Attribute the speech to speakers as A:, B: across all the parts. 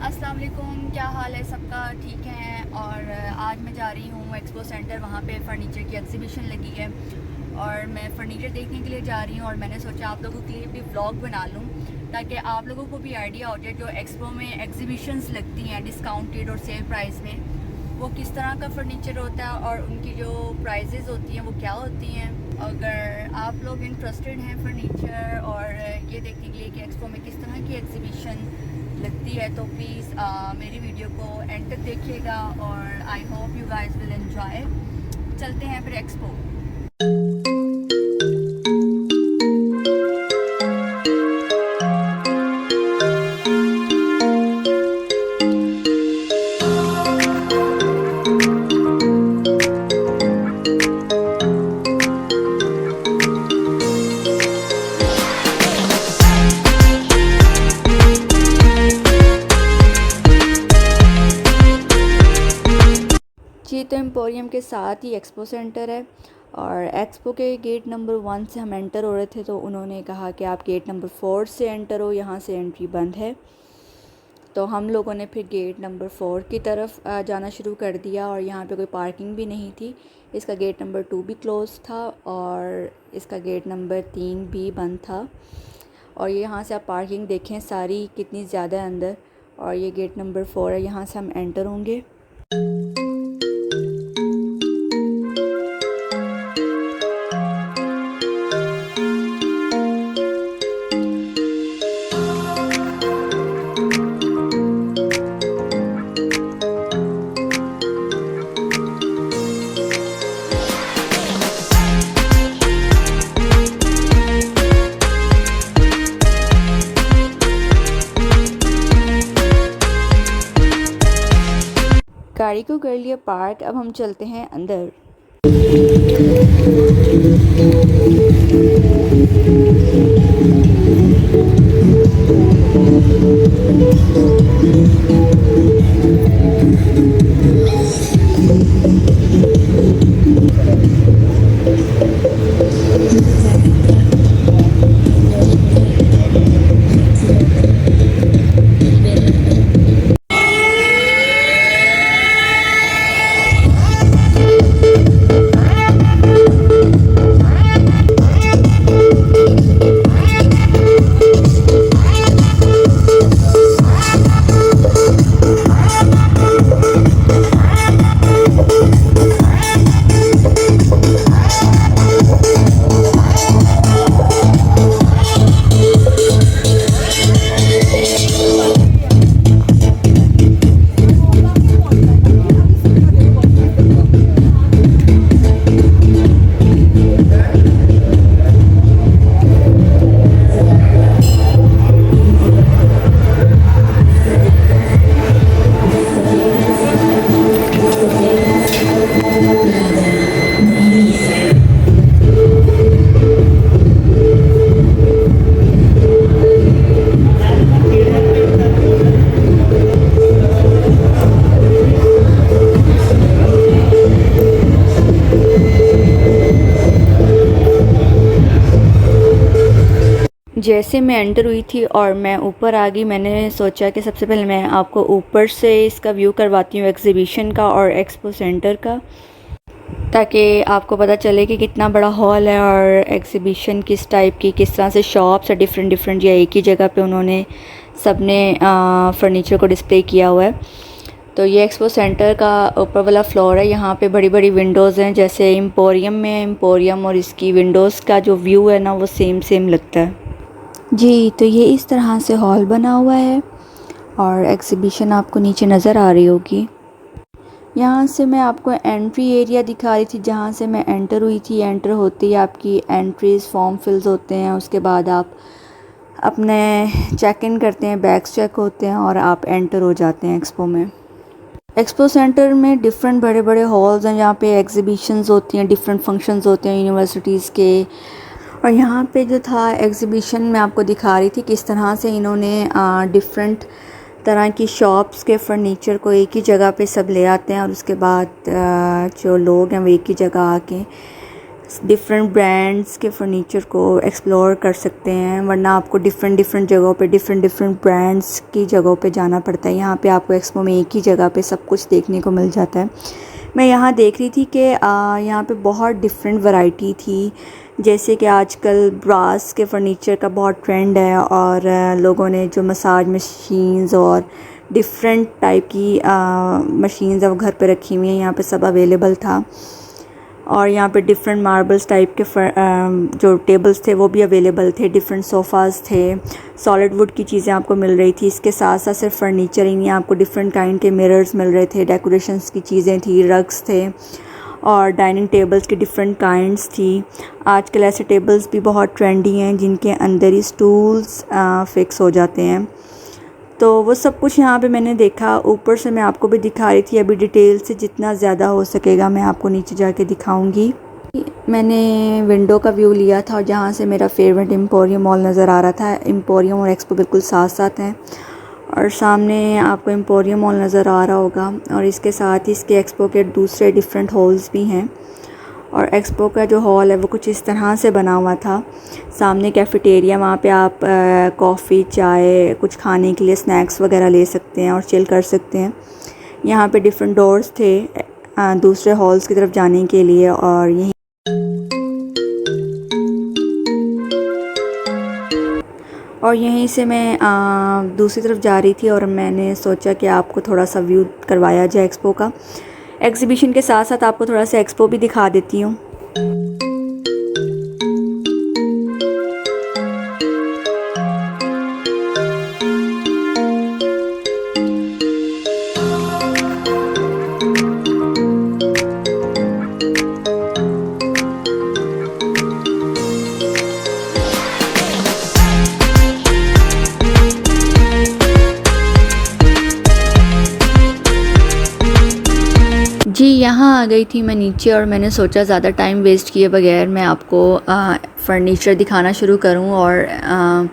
A: अस्सलाम वालेकुम, क्या हाल है सबका? ठीक है। और आज मैं जा रही हूँ एक्सपो सेंटर, वहाँ पे फ़र्नीचर की एग्जीबिशन लगी है और मैं फ़र्नीचर देखने के लिए जा रही हूँ। और मैंने सोचा आप लोगों के लिए भी व्लॉग बना लूँ ताकि आप लोगों को भी आइडिया हो जाए जो एक्सपो में एग्जीबिशंस लगती हैं डिस्काउंटेड और सेल प्राइस में, वो किस तरह का फ़र्नीचर होता है और उनकी जो प्राइजेज़ होती हैं वो क्या होती हैं। अगर आप लोग इंटरेस्टेड हैं फ़र्नीचर और ये देखने के लिए कि एक्सपो में किस तरह की एग्जीबिशन लगती है तो प्लीज़ मेरी वीडियो को एंड तक देखिएगा और I hope you guys will enjoy. चलते हैं फिर एक्सपो। जी, तो एम्पोरियम के साथ ही एक्सपो सेंटर है और एक्सपो के गेट नंबर 1 से हम एंटर हो रहे थे तो उन्होंने कहा कि आप गेट नंबर 4 से एंटर हो, यहाँ से एंट्री बंद है। तो हम लोगों ने फिर गेट नंबर 4 की तरफ जाना शुरू कर दिया और यहाँ पे कोई पार्किंग भी नहीं थी। इसका गेट नंबर 2 भी क्लोज़ था और इसका गेट नंबर 3 भी बंद था। और ये यहाँ से आप पार्किंग देखें सारी कितनी ज़्यादा है अंदर। और ये गेट नंबर 4 है, यहाँ से हम एंटर होंगे। गाड़ी को कर लिया पार्क, अब हम चलते हैं अंदर। जैसे मैं एंटर हुई थी और मैं ऊपर आ गई, मैंने सोचा कि सबसे पहले मैं आपको ऊपर से इसका व्यू करवाती हूँ एग्जीबिशन का और एक्सपो सेंटर का, ताकि आपको पता चले कि कितना बड़ा हॉल है और एग्जीबिशन किस टाइप की, किस तरह से शॉप्स है डिफरेंट डिफरेंट, या एक ही जगह पे उन्होंने सबने फर्नीचर को डिस्प्ले किया हुआ है। तो ये एक्सपो सेंटर का ऊपर वाला फ्लोर है, यहाँ पे बड़ी बड़ी विंडोज़ हैं, जैसे एम्पोरियम में एम्पोरियम और इसकी विंडोज़ का जो व्यू है ना वो सेम लगता है। जी, तो ये इस तरह से हॉल बना हुआ है और एग्जीबिशन आपको नीचे नज़र आ रही होगी। यहाँ से मैं आपको एंट्री एरिया दिखा रही थी, जहाँ से मैं एंटर हुई थी। एंटर होते ही आपकी एंट्रीज फॉर्म फिल्स होते हैं, उसके बाद आप अपने चेक इन करते हैं, बैग्स चेक होते हैं और आप एंटर हो जाते हैं एक्सपो में। एक्सपो सेंटर में डिफरेंट बड़े बड़े हॉल्स हैं जहाँ पे एग्जीबिशंस होती हैं, डिफरेंट फंक्शंस होते हैं यूनिवर्सिटीज़ के। और यहाँ पे जो था एग्जीबिशन में आपको दिखा रही थी किस तरह से इन्होंने डिफरेंट तरह की शॉप्स के फ़र्नीचर को एक ही जगह पे सब ले आते हैं और उसके बाद जो लोग हैं वो एक ही जगह आके डिफरेंट ब्रांड्स के फ़र्नीचर को एक्सप्लोर कर सकते हैं, वरना आपको डिफरेंट जगहों पे डिफरेंट ब्रांड्स की जगहों पे जाना पड़ता है। यहाँ पे आपको एक्सपो में एक ही जगह पे सब कुछ देखने को मिल जाता है। मैं यहाँ देख रही थी कि यहाँ पे बहुत डिफरेंट वैरायटी थी, जैसे कि आजकल ब्रास के फ़र्नीचर का बहुत ट्रेंड है और लोगों ने जो मसाज मशीन्स और डिफरेंट टाइप की मशीन्स वो घर पे रखी हुई हैं, यहाँ पे सब अवेलेबल था। और यहाँ पे डिफरेंट मार्बल्स टाइप के जो टेबल्स थे वो भी अवेलेबल थे, डिफरेंट सोफ़ाज़ थे, सॉलिड वुड की चीज़ें आपको मिल रही थी। इसके साथ साथ सिर्फ फर्नीचर ही नहीं, आपको डिफरेंट काइंड के मिरर्स मिल रहे थे, डेकोरेशंस की चीज़ें थी, रग्स थे और डाइनिंग टेबल्स की डिफरेंट काइंड्स थी। आजकल ऐसे टेबल्स भी बहुत ट्रेंडी हैं जिनके अंदर ही स्टूल्स फिक्स हो जाते हैं। तो वो सब कुछ यहाँ पे मैंने देखा। ऊपर से मैं आपको भी दिखा रही थी, अभी डिटेल से जितना ज़्यादा हो सकेगा मैं आपको नीचे जाके दिखाऊंगी। मैंने विंडो का व्यू लिया था और जहाँ से मेरा फेवरेट एम्पोरियम मॉल नज़र आ रहा था। एम्पोरियम और एक्सपो बिल्कुल साथ साथ हैं और सामने आपको एम्पोरियम मॉल नज़र आ रहा होगा और इसके साथ ही इसके एक्सपो के दूसरे डिफरेंट हॉल्स भी हैं। और एक्सपो का जो हॉल है वो कुछ इस तरह से बना हुआ था। सामने कैफ़ेटेरिया, वहाँ पे आप कॉफ़ी, चाय, कुछ खाने के लिए स्नैक्स वगैरह ले सकते हैं और चिल कर सकते हैं। यहाँ पे डिफरेंट डोर्स थे दूसरे हॉल्स की तरफ जाने के लिए और यहीं से मैं दूसरी तरफ जा रही थी और मैंने सोचा कि आपको थोड़ा सा व्यू करवाया जाए एक्सपो का। एग्ज़िबिशन के साथ साथ आपको थोड़ा सा एक्सपो भी दिखा देती हूँ। जी, यहाँ आ गई थी मैं नीचे और मैंने सोचा ज़्यादा टाइम वेस्ट किए बगैर मैं आपको फ़र्नीचर दिखाना शुरू करूँ। और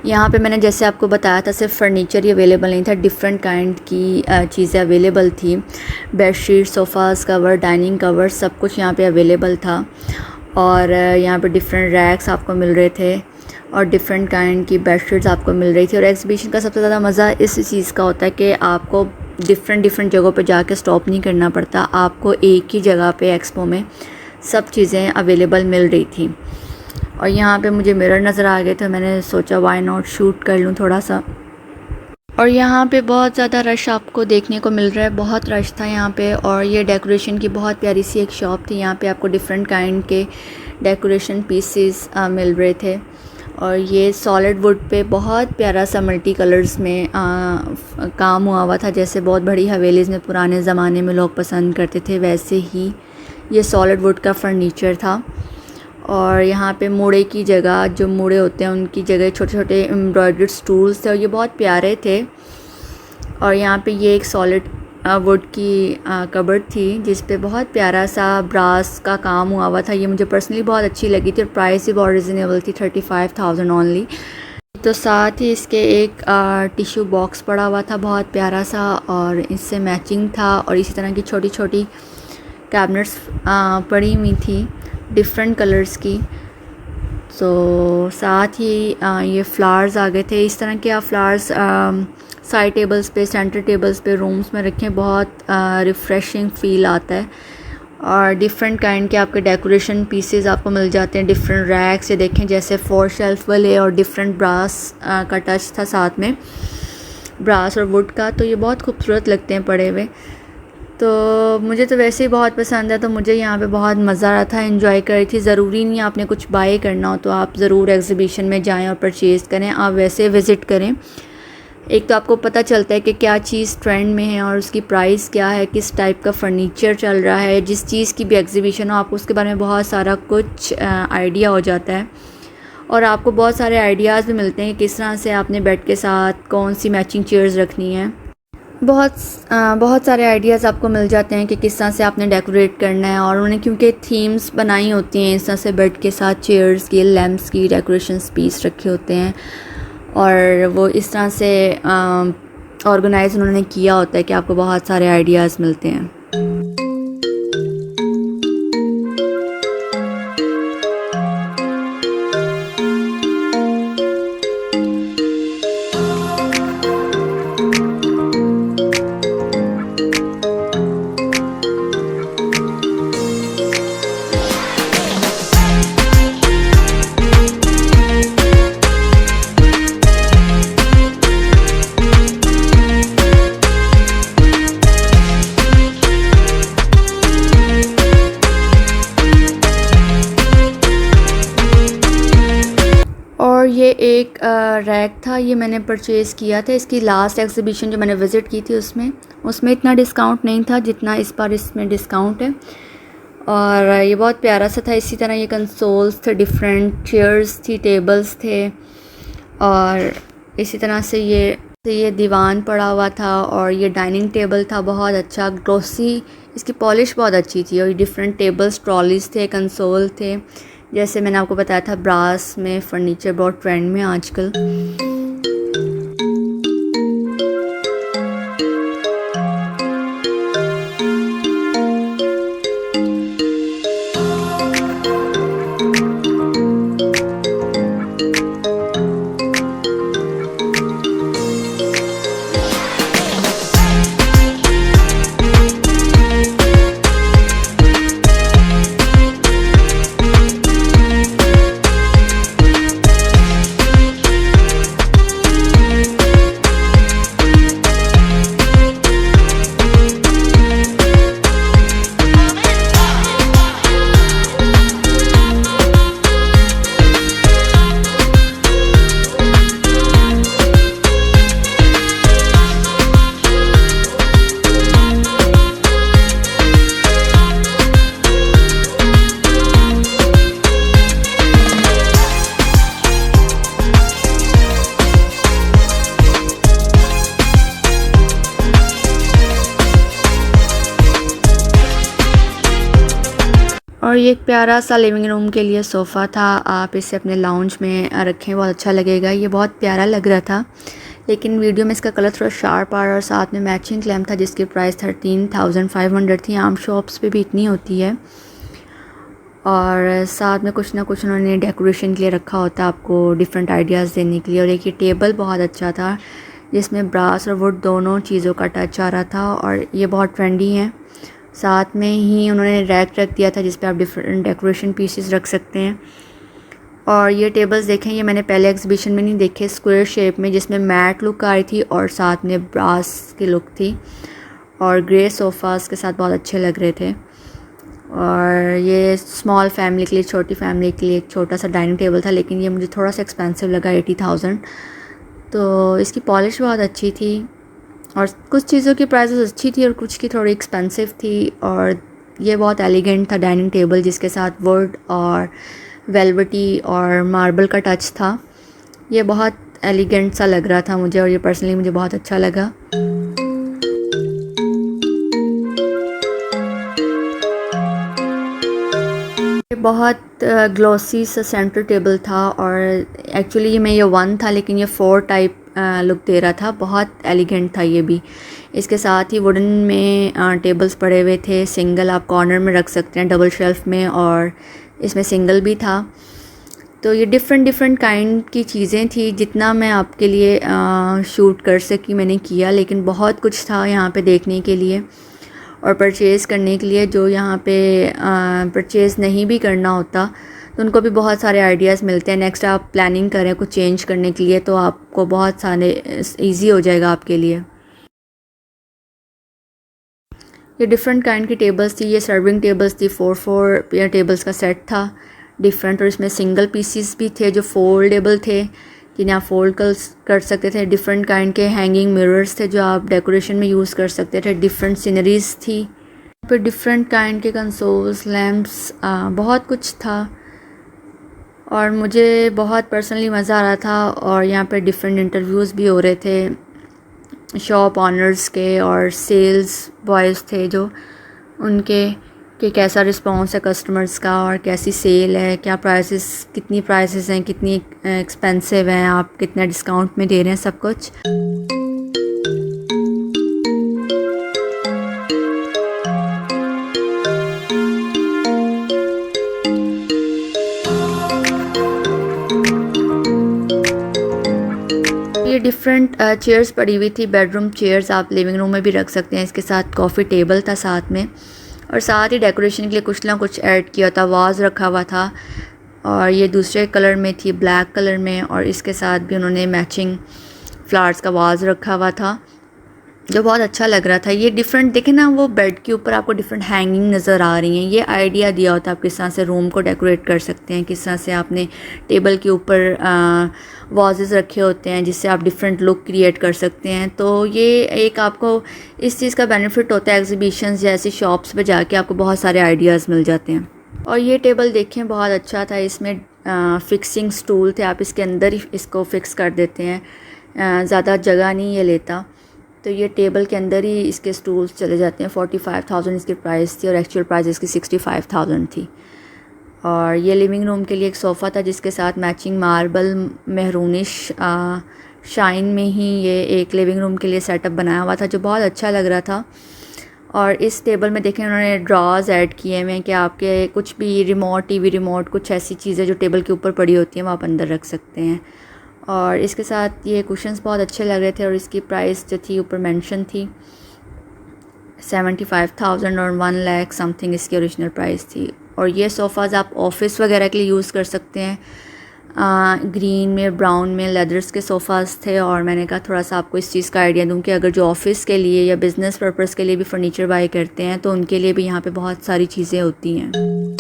A: यहाँ पे मैंने जैसे आपको बताया था सिर्फ फ़र्नीचर ही अवेलेबल नहीं था, डिफरेंट काइंड की चीज़ें अवेलेबल थी। Bedsheet, sofas, cover, dining cover, सब कुछ यहाँ पे अवेलेबल था। और यहाँ पे डिफरेंट रैक्स आपको मिल रहे थे और डिफरेंट काइंड की बेडशीट्स आपको मिल रही थी। और एग्ज़िबिशन का सबसे ज़्यादा मज़ा इस चीज़ का होता है कि आपको डिफरेंट जगहों पे जाके स्टॉप नहीं करना पड़ता, आपको एक ही जगह पे एक्सपो में सब चीज़ें अवेलेबल मिल रही थी। और यहाँ पे मुझे मिरर नज़र आ गए तो मैंने सोचा व्हाई नॉट शूट कर लूँ थोड़ा सा। और यहाँ पे बहुत ज़्यादा रश आपको देखने को मिल रहा है, बहुत रश था यहाँ पे। और ये डेकोरेशन की बहुत प्यारी सी एक शॉप थी, यहाँ पे आपको डिफरेंट काइंड के डेकोरेशन पीसेस मिल रहे थे। और ये सॉलिड वुड पे बहुत प्यारा सा मल्टी कलर्स में काम हुआ था, जैसे बहुत बड़ी हवेलीज़ में पुराने ज़माने में लोग पसंद करते थे, वैसे ही ये सॉलिड वुड का फर्नीचर था। और यहाँ पे मूड़े की जगह, जो मूड़े होते हैं उनकी जगह छोटे छोटे एम्ब्रॉयडर्ड स्टूल्स थे और ये बहुत प्यारे थे। और यहाँ पे ये एक सॉलिड वुड की कबर्ड थी जिस पे बहुत प्यारा सा ब्रास का काम हुआ था। ये मुझे पर्सनली बहुत अच्छी लगी थी और प्राइस भी बहुत रिजनेबल थी, 35,000 ओनली। तो साथ ही इसके एक टिश्यू बॉक्स पड़ा हुआ था बहुत प्यारा सा और इससे मैचिंग था। और इसी तरह की छोटी छोटी कैबिनेट्स पड़ी हुई थी डिफरेंट कलर्स की। तो साथ ही ये फ्लावर्स आ गए थे, इस तरह के आप फ्लावर्स साइड टेबल्स पे, सेंटर टेबल्स पे, रूम्स में रखें, बहुत रिफ़्रेशिंग फ़ील आता है। और डिफरेंट काइंड के आपके डेकोरेशन पीसेस आपको मिल जाते हैं, डिफरेंट रैक्स, ये देखें जैसे 4 शेल्फ वाले, और डिफरेंट ब्रास का टच था साथ में, ब्रास और वुड का। तो ये बहुत खूबसूरत लगते हैं पड़े हुए। तो मुझे तो वैसे ही बहुत पसंद है, तो मुझे यहाँ पे बहुत मज़ा आ रहा था, एंजॉय कर रही थी। ज़रूरी नहीं आपने कुछ बाय करना हो तो आप ज़रूर एग्ज़िबिशन में जाएं और परचेज़ करें, आप वैसे विज़िट करें। एक तो आपको पता चलता है कि क्या चीज़ ट्रेंड में है और उसकी प्राइस क्या है, किस टाइप का फ़र्नीचर चल रहा है। जिस चीज़ की भी एग्ज़िबिशन हो आपको उसके बारे में बहुत सारा कुछ आइडिया हो जाता है। और आपको बहुत सारे आइडियाज़ भी मिलते हैं कि किस तरह से आपने बेड के साथ कौन सी मैचिंग चेयर्स रखनी है। बहुत सारे आइडियाज़ आपको मिल जाते हैं कि किस तरह से आपने डेकोरेट करना है। और उन्होंने क्योंकि थीम्स बनाई होती हैं, इस तरह से बेड के साथ चेयर्स की, लैम्प्स की, डेकोरेशन पीस रखे होते हैं और वो इस तरह से ऑर्गेनाइज उन्होंने किया होता है कि आपको बहुत सारे आइडियाज़ मिलते हैं। रैक था, ये मैंने परचेज़ किया था। इसकी लास्ट एग्ज़िबिशन जो मैंने विज़िट की थी उसमें इतना डिस्काउंट नहीं था जितना इस बार इसमें डिस्काउंट है। और ये बहुत प्यारा सा था। इसी तरह ये कंसोल्स थे, डिफरेंट चेयर्स थी, टेबल्स थे, और इसी तरह से ये दीवान पड़ा हुआ था, और ये डाइनिंग टेबल था बहुत अच्छा, ग्लॉसी, इसकी पॉलिश बहुत अच्छी थी। और ये डिफरेंट टेबल्स, ट्रॉलीज़ थे, कंसोल थे। जैसे मैंने आपको बताया था, ब्रास में फ़र्नीचर बहुत ट्रेंड में आजकल। और ये एक प्यारा सा लिविंग रूम के लिए सोफ़ा था। आप इसे अपने लाउंज में रखें, बहुत अच्छा लगेगा। ये बहुत प्यारा लग रहा था, लेकिन वीडियो में इसका कलर थोड़ा शार्प आ रहा, और साथ में मैचिंग लैम्प था जिसकी प्राइस 13,500 थी। आम शॉप्स पे भी इतनी होती है। और साथ में कुछ ना कुछ उन्होंने डेकोरेशन के लिए रखा होता है, आपको डिफरेंट आइडियाज़ देने के लिए। और एक ये टेबल बहुत अच्छा था जिसमें ब्रास और वुड दोनों चीज़ों का टच आ रहा था, और ये बहुत ट्रेंडी हैं। साथ में ही उन्होंने रैक रख दिया था जिस पे आप डिफरेंट डेकोरेशन पीसेस रख सकते हैं। और ये टेबल्स देखें, ये मैंने पहले एग्जीबिशन में नहीं देखे, स्क्वायर शेप में जिसमें मैट लुक आई थी और साथ में ब्रास की लुक थी, और ग्रे सोफ़ास के साथ बहुत अच्छे लग रहे थे। और ये स्मॉल फैमिली के लिए, छोटी फैमिली के लिए एक छोटा सा डाइनिंग टेबल था, लेकिन ये मुझे थोड़ा सा एक्सपेंसिव लगा, 80,000। तो इसकी पॉलिश बहुत अच्छी थी, और कुछ चीज़ों की प्राइसेस अच्छी थी और कुछ की थोड़ी एक्सपेंसिव थी। और ये बहुत एलिगेंट था डाइनिंग टेबल, जिसके साथ वुड और वेलवेटी और मार्बल का टच था। ये बहुत एलिगेंट सा लग रहा था मुझे, और ये पर्सनली मुझे बहुत अच्छा लगा। ये बहुत ग्लॉसी सा सेंटर टेबल था, और एक्चुअली ये 1 था, लेकिन ये 4 टाइप लुक दे रहा था। बहुत एलिगेंट था ये भी। इसके साथ ही वुडन में टेबल्स पड़े हुए थे, सिंगल आप कॉर्नर में रख सकते हैं डबल शेल्फ में, और इसमें सिंगल भी था। तो ये डिफरेंट काइंड की चीज़ें थी। जितना मैं आपके लिए शूट कर सकी मैंने किया, लेकिन बहुत कुछ था यहाँ पे देखने के लिए और परचेज़ करने के लिए। जो यहाँ पे परचेज़ नहीं भी करना होता तो उनको भी बहुत सारे आइडियाज़ मिलते हैं। नेक्स्ट आप प्लानिंग करें कुछ चेंज करने के लिए तो आपको बहुत सारे इजी हो जाएगा आपके लिए। ये डिफरेंट काइंड की टेबल्स थी। ये सर्विंग टेबल्स थी, 4 पेयर टेबल्स का सेट था डिफरेंट, और इसमें सिंगल पीसीस भी थे जो फोल्डेबल थे, जिन्हें आप फोल्ड कर सकते थे। डिफरेंट काइंड के हैंगिंग मिरर्स थे जो आप डेकोरेशन में यूज़ कर सकते थे। डिफरेंट सीनरीज थी, फिर डिफरेंट काइंड के कंसोल्स, लैम्प्स, बहुत कुछ था, और मुझे बहुत पर्सनली मज़ा आ रहा था। और यहाँ पे डिफरेंट इंटरव्यूज़ भी हो रहे थे शॉप ऑनर्स के, और सेल्स बॉयज़ थे जो उनके कि कैसा रिस्पॉन्स है कस्टमर्स का, और कैसी सेल है, क्या प्राइसेस, कितनी प्राइसेस हैं, कितनी एक्सपेंसिव हैं, आप कितना डिस्काउंट में दे रहे हैं, सब कुछ। ये डिफरेंट चेयर्स पड़ी हुई थी, बेडरूम चेयर्स, आप लिविंग रूम में भी रख सकते हैं। इसके साथ कॉफ़ी टेबल था साथ में, और साथ ही डेकोरेशन के लिए कुछ ना कुछ ऐड किया था। वाज रखा हुआ था, और ये दूसरे कलर में थी, ब्लैक कलर में, और इसके साथ भी उन्होंने मैचिंग फ्लावर्स का वाज रखा हुआ था। जो बहुत अच्छा लग रहा था। ये डिफरेंट देखे ना, वो बेड के ऊपर आपको डिफरेंट हैंगिंग नज़र आ रही हैं। ये आइडिया दिया होता है आप किस तरह से रूम को डेकोरेट कर सकते हैं, किस तरह से आपने टेबल के ऊपर वाजेस रखे होते हैं जिससे आप डिफरेंट लुक क्रिएट कर सकते हैं। तो ये एक आपको इस चीज़ का बेनिफिट होता है, एग्जीबिशंस जैसी शॉप्स पे जाके आपको बहुत सारे आइडियाज़ मिल जाते हैं। और ये टेबल देखें बहुत अच्छा था, इसमें फिक्सिंग स्टूल थे, आप इसके अंदर ही इसको फिक्स कर देते हैं, ज़्यादा जगह नहीं ये लेता। तो ये टेबल के अंदर ही इसके स्टूल्स चले जाते हैं। 45,000 इसकी प्राइस थी और एक्चुअल प्राइस इसकी 65,000 थी। और ये लिविंग रूम के लिए एक सोफ़ा था जिसके साथ मैचिंग मार्बल मेहरूनिश शाइन में ही ये एक लिविंग रूम के लिए सेटअप बनाया हुआ था जो बहुत अच्छा लग रहा था। और इस टेबल में देखें उन्होंने ड्रॉज ऐड किए हुए हैं कि आपके कुछ भी रिमोट, टीवी रिमोट, कुछ ऐसी चीज़ें जो टेबल के ऊपर पड़ी होती हैं वो आप अंदर रख सकते हैं। और इसके साथ ये कुशन्स बहुत अच्छे लग रहे थे और इसकी प्राइस जो थी ऊपर मेंशन थी 75,000 और 1 लाख समथिंग इसकी ओरिजिनल प्राइस थी। और ये सोफ़ाज़ आप ऑफ़िस वगैरह के लिए यूज़ कर सकते हैं। ग्रीन में, ब्राउन में लेदर्स के सोफ़ाज़ थे। और मैंने कहा थोड़ा सा आपको इस चीज़ का आइडिया दूं कि अगर जो ऑफ़िस के लिए या बिज़नेस पर्पस के लिए भी फ़र्नीचर बाई करते हैं तो उनके लिए भी यहाँ पे बहुत सारी चीज़ें होती हैं।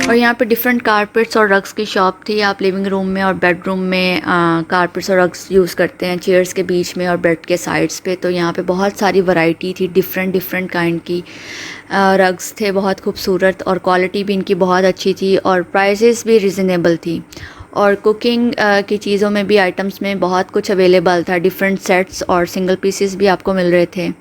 A: और यहाँ पे डिफरेंट कारपेट्स और रग्स की शॉप थी। आप लिविंग रूम में और बेडरूम में कारपेट्स और रग्स यूज़ करते हैं चेयर्स के बीच में और बेड के साइड्स पे। तो यहाँ पे बहुत सारी वैरायटी थी, डिफरेंट काइंड की रग्स थे, बहुत खूबसूरत, और क्वालिटी भी इनकी बहुत अच्छी थी और प्राइसेस भी रिजनेबल थी। और कुकिंग की चीज़ों में भी, आइटम्स में बहुत कुछ अवेलेबल था, डिफरेंट सेट्स और सिंगल पीसेस भी आपको मिल रहे थे।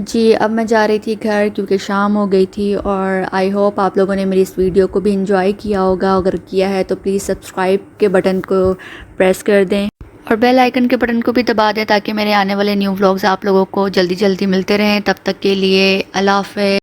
A: जी अब मैं जा रही थी घर क्योंकि शाम हो गई थी। और आई होप आप लोगों ने मेरी इस वीडियो को भी इंजॉय किया होगा। अगर किया है तो प्लीज़ सब्सक्राइब के बटन को प्रेस कर दें और बेल आइकन के बटन को भी दबा दें ताकि मेरे आने वाले न्यू व्लॉग्स आप लोगों को जल्दी मिलते रहें। तब तक के लिए अल्लाह हाफ़िज़।